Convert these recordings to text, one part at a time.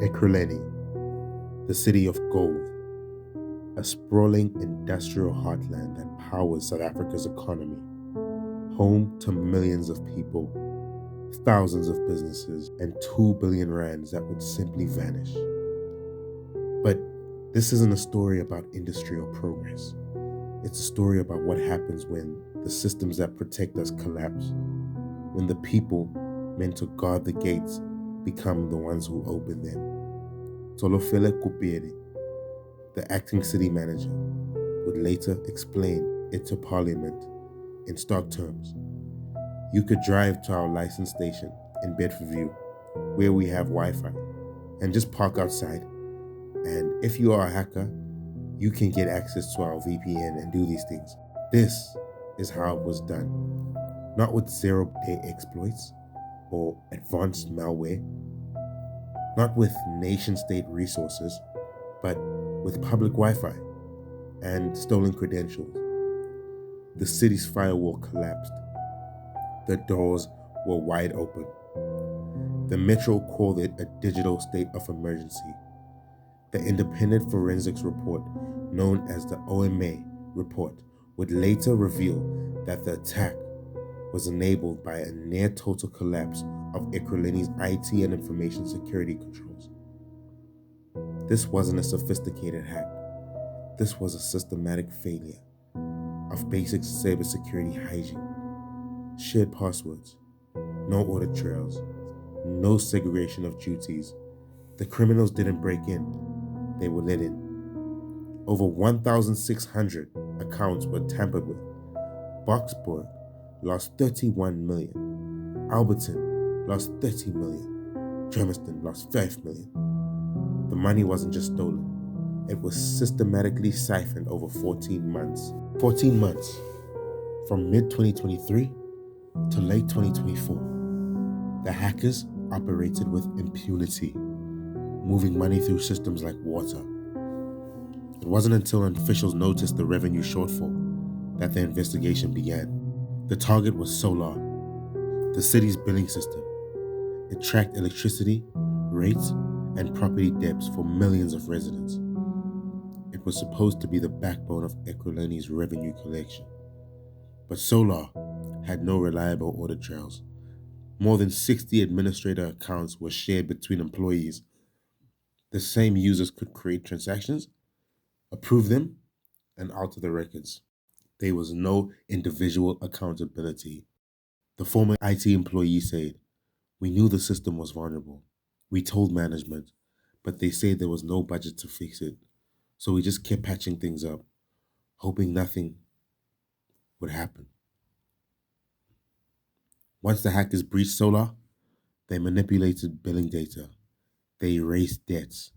Ekurhuleni, the city of gold, a sprawling industrial heartland that powers South Africa's economy, home to millions of people, thousands of businesses, and 2 billion rands that would simply vanish. But this isn't a story about industry or progress. It's a story about what happens when the systems that protect us collapse, when the people meant to guard the gates become the ones who open them. Tolofele Kupieri, the acting city manager, would later explain it to Parliament in stark terms. You could drive to our license station in Bedfordview, where we have Wi-Fi, and just park outside. And if you are a hacker, you can get access to our VPN and do these things. This is how it was done. Not with zero-day exploits or advanced malware, not with nation-state resources, but with public Wi-Fi and stolen credentials. The city's firewall collapsed. The doors were wide open. The Metro called it a digital state of emergency. The independent forensics report, known as the OMA report, would later reveal that the attack was enabled by a near-total collapse of Ekurhuleni's IT and information security controls. This wasn't a sophisticated hack. This was a systematic failure of basic cybersecurity hygiene. Shared passwords, no audit trails, no segregation of duties. The criminals didn't break in, they were let in. Over 1,600 accounts were tampered with. Boxburg lost 31 million. Alberton lost 30 million. Germiston lost 5 million. The money wasn't just stolen. It was systematically siphoned over 14 months. 14 months, from mid-2023 to late 2024. The hackers operated with impunity, moving money through systems like water. It wasn't until officials noticed the revenue shortfall that the investigation began. The target was Solar, the city's billing system. It tracked electricity, rates, and property debts for millions of residents. It was supposed to be the backbone of Ekurhuleni's revenue collection. But Solar had no reliable audit trails. More than 60 administrator accounts were shared between employees. The same users could create transactions, approve them, and alter the records. There was no individual accountability. The former IT employee said, "We knew the system was vulnerable. We told management, but they said there was no budget to fix it. So we just kept patching things up, hoping nothing would happen." Once the hackers breached Solar, they manipulated billing data. They erased debts.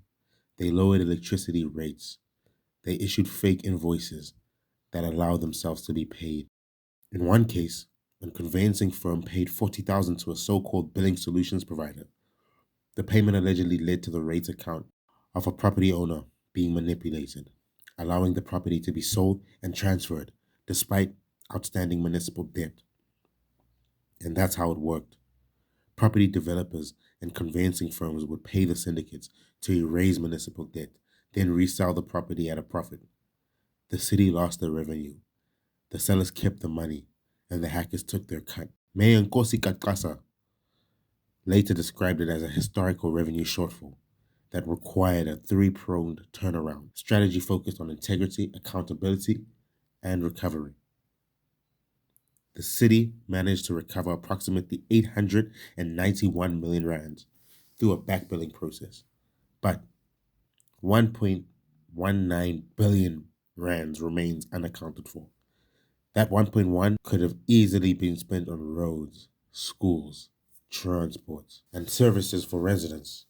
They lowered electricity rates. They issued fake invoices that allowed themselves to be paid. In one case, a conveyancing firm paid 40,000 to a so-called billing solutions provider. The payment allegedly led to the rate account of a property owner being manipulated, allowing the property to be sold and transferred despite outstanding municipal debt. And that's how it worked. Property developers and conveyancing firms would pay the syndicates to erase municipal debt, then resell the property at a profit. The city lost their revenue. The sellers kept the money, and the hackers took their cut. Mayor Nkosi Katkasa later described it as a historical revenue shortfall that required a three-pronged turnaround strategy focused on integrity, accountability, and recovery. The city managed to recover approximately 891 million rands through a back-billing process, but 1.19 billion rands remains unaccounted for. That 1.1 could have easily been spent on roads, schools, transport, and services for residents.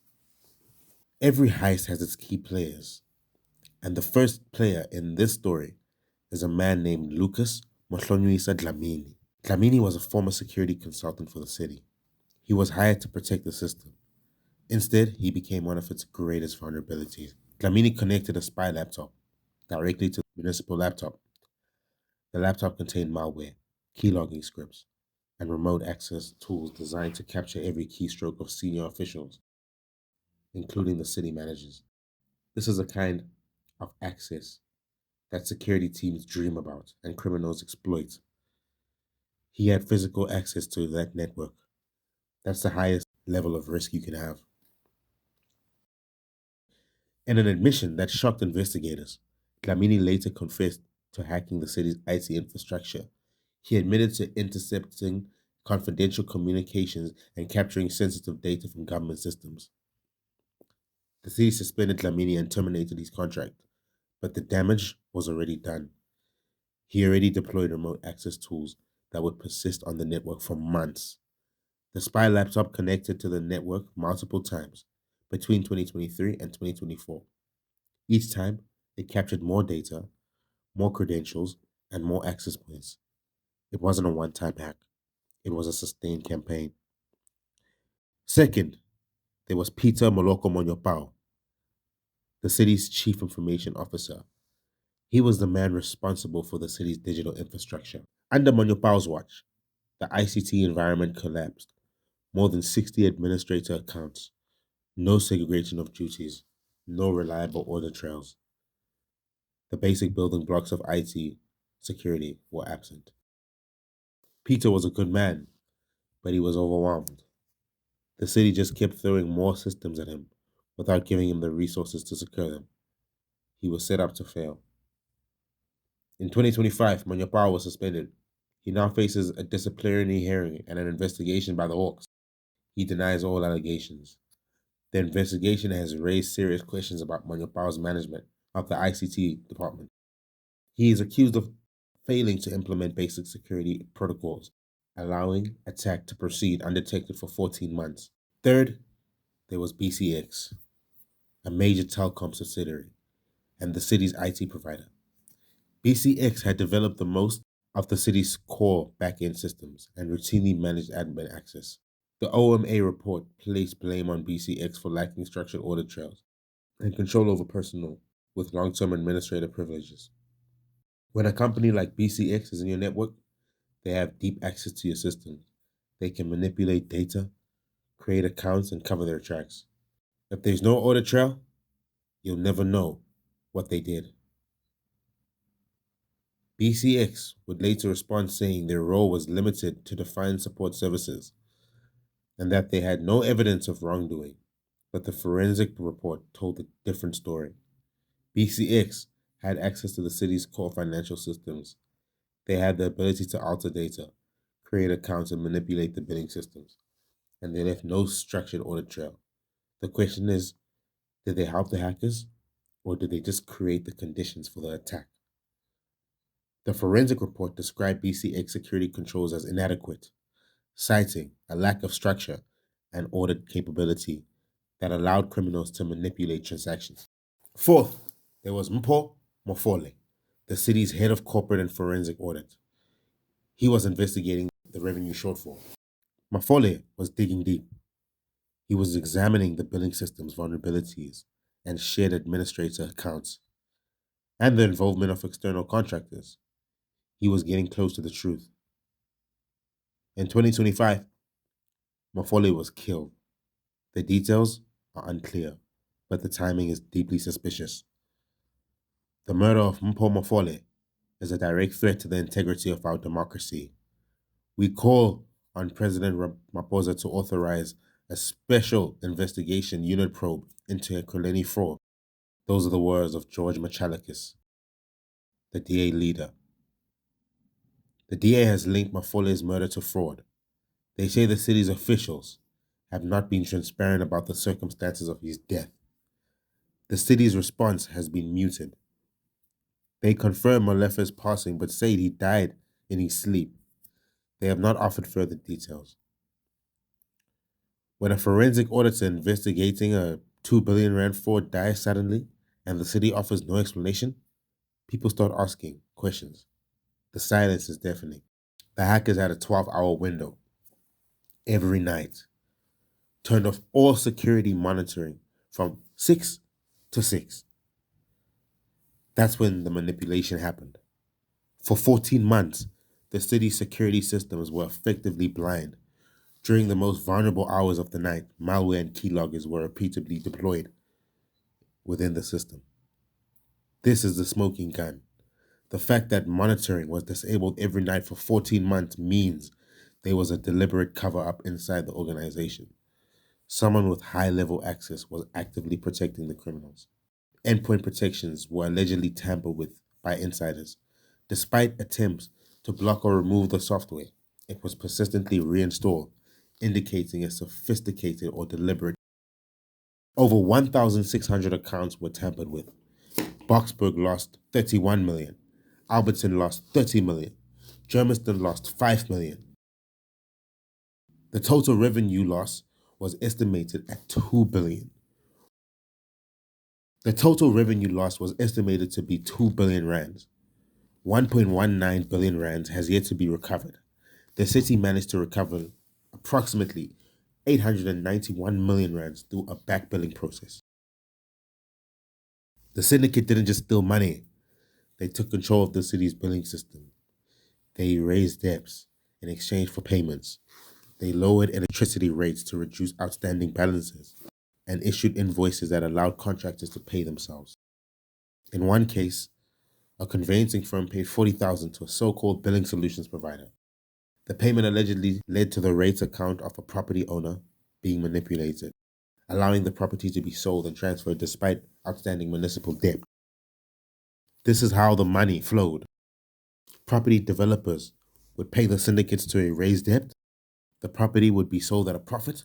Every heist has its key players, and the first player in this story is a man named Lucas Mohlonyisa Dlamini. Dlamini was a former security consultant for the city. He was hired to protect the system. Instead, he became one of its greatest vulnerabilities. Dlamini connected a spy laptop directly to the municipal laptop. The laptop contained malware, keylogging scripts, and remote access tools designed to capture every keystroke of senior officials. including the city managers. This is a kind of access that security teams dream about and criminals exploit. He had physical access to that network. That's the highest level of risk you can have. In an admission that shocked investigators, Dlamini later confessed to hacking the city's IT infrastructure. He admitted to intercepting confidential communications and capturing sensitive data from government systems. The city suspended Dlamini and terminated his contract, but the damage was already done. He already deployed remote access tools that would persist on the network for months. The spy laptop connected to the network multiple times between 2023 and 2024. Each time, it captured more data, more credentials, and more access points. It wasn't a one time hack, it was a sustained campaign. Second, there was Peter Moloko Monyopao, the city's chief information officer. He was the man responsible for the city's digital infrastructure. Under Monyopao's watch, the ICT environment collapsed. More than 60 administrator accounts, no segregation of duties, no reliable audit trails. The basic building blocks of IT security were absent. Peter was a good man, but he was overwhelmed. The city just kept throwing more systems at him without giving him the resources to secure them. He was set up to fail. In 2025, Manyapao was suspended. He now faces a disciplinary hearing and an investigation by the Hawks. He denies all allegations. The investigation has raised serious questions about Manyapao's management of the ICT department. He is accused of failing to implement basic security protocols, allowing attack to proceed undetected for 14 months. Third, there was BCX, a major telecom subsidiary and the city's IT provider. BCX had developed the most of the city's core back-end systems and routinely managed admin access. The OMA report placed blame on BCX for lacking structured audit trails and control over personnel with long-term administrative privileges. When a company like BCX is in your network, they have deep access to your systems. They can manipulate data, create accounts, and cover their tracks. If there's no audit trail, you'll never know what they did. BCX would later respond saying their role was limited to defined support services and that they had no evidence of wrongdoing. But the forensic report told a different story. BCX had access to the city's core financial systems. They had the ability to alter data, create accounts, and manipulate the billing systems. And they left no structured audit trail. The question is, did they help the hackers, or did they just create the conditions for the attack? The forensic report described BCX security controls as inadequate, citing a lack of structure and audit capability that allowed criminals to manipulate transactions. Fourth, there was Mpo Mofole, the city's head of corporate and forensic audit. He was investigating the revenue shortfall. Mafole was digging deep. He was examining the billing system's vulnerabilities and shared administrator accounts and the involvement of external contractors. He was getting close to the truth. In 2025, Mafole was killed. The details are unclear, but the timing is deeply suspicious. The murder of Mpo Mafole is a direct threat to the integrity of our democracy. We call on President Ramaphosa to authorize a special investigation unit probe into Ekurhuleni fraud. Those are the words of George Machalakis, the DA leader. The DA has linked Mafole's murder to fraud. They say the city's officials have not been transparent about the circumstances of his death. The city's response has been muted. They confirm Molefa's passing but say he died in his sleep. They have not offered further details. When a forensic auditor investigating a 2 billion rand fraud dies suddenly and the city offers no explanation, people start asking questions. The silence is deafening. The hackers had a 12-hour window every night, turned off all security monitoring from 6 to 6. That's when the manipulation happened. For 14 months, the city's security systems were effectively blind. During the most vulnerable hours of the night, malware and keyloggers were repeatedly deployed within the system. This is the smoking gun. The fact that monitoring was disabled every night for 14 months means there was a deliberate cover-up inside the organization. Someone with high-level access was actively protecting the criminals. Endpoint protections were allegedly tampered with by insiders. Despite attempts to block or remove the software, it was persistently reinstalled, indicating a sophisticated or deliberate. Over 1,600 accounts were tampered with. Boxburg lost 31 million. Alberton lost 30 million. Germiston lost 5 million. The total revenue loss was estimated at 2 billion. The total revenue loss was estimated to be 2 billion rands. 1.19 billion rands has yet to be recovered. The city managed to recover approximately 891 million rands through a back billing process. The syndicate didn't just steal money, they took control of the city's billing system. They erased debts in exchange for payments. They lowered electricity rates to reduce outstanding balances and issued invoices that allowed contractors to pay themselves. In one case, a conveyancing firm paid 40,000 to a so-called billing solutions provider. The payment allegedly led to the rates account of a property owner being manipulated, allowing the property to be sold and transferred despite outstanding municipal debt. This is how the money flowed. Property developers would pay the syndicates to erase debt. The property would be sold at a profit.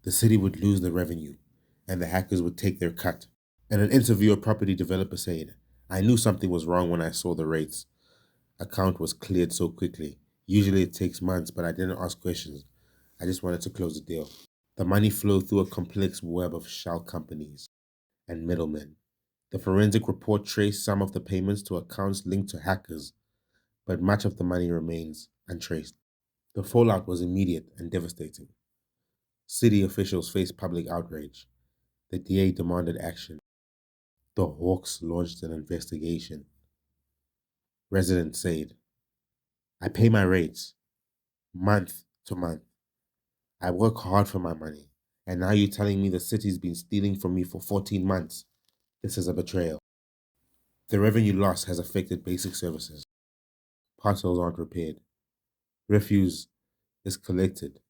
The city would lose the revenue, and the hackers would take their cut. In an interview, a property developer said, "I knew something was wrong when I saw the rates. Account was cleared so quickly. Usually it takes months, but I didn't ask questions. I just wanted to close the deal." The money flowed through a complex web of shell companies and middlemen. The forensic report traced some of the payments to accounts linked to hackers, but much of the money remains untraced. The fallout was immediate and devastating. City officials faced public outrage. The DA demanded action. The Hawks launched an investigation. Residents said, "I pay my rates month to month. I work hard for my money. And now you're telling me the city's been stealing from me for 14 months. This is a betrayal." The revenue loss has affected basic services. Potholes aren't repaired. Refuse is collected.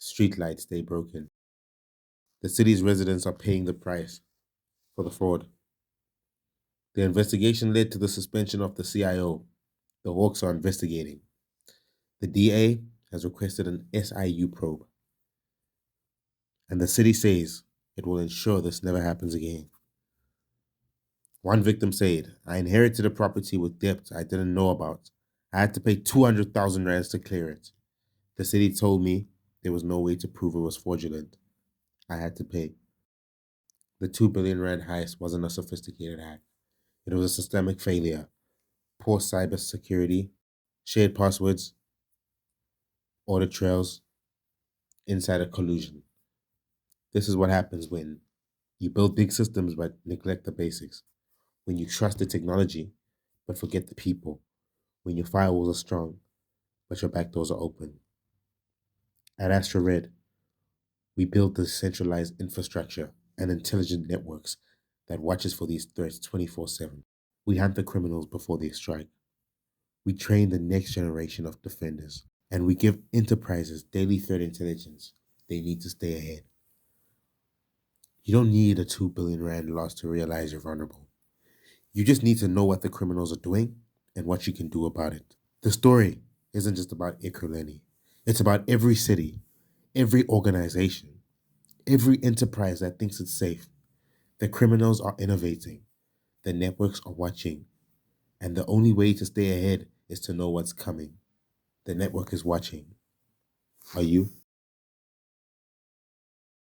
Streetlights stay broken. The city's residents are paying the price for the fraud. The investigation led to the suspension of the CIO. The Hawks are investigating. The DA has requested an SIU probe, and the city says it will ensure this never happens again. One victim said, "I inherited a property with debt I didn't know about. I had to pay 200,000 rands to clear it. The city told me there was no way to prove it was fraudulent. I had to pay." The 2 billion rand heist wasn't a sophisticated hack. It was a systemic failure. Poor cyber security, shared passwords, audit trails, insider collusion. This is what happens when you build big systems but neglect the basics. When you trust the technology but forget the people. When your firewalls are strong but your back doors are open. At Astra Red, we build decentralized infrastructure and intelligent networks that watches for these threats 24/7. We hunt the criminals before they strike. We train the next generation of defenders, and we give enterprises daily threat intelligence they need to stay ahead. You don't need a 2 billion rand loss to realize you're vulnerable. You just need to know what the criminals are doing and what you can do about it. The story isn't just about Ekurhuleni. It's about every city, every organization, every enterprise that thinks it's safe. The criminals are innovating. The networks are watching. And the only way to stay ahead is to know what's coming. The network is watching. Are you?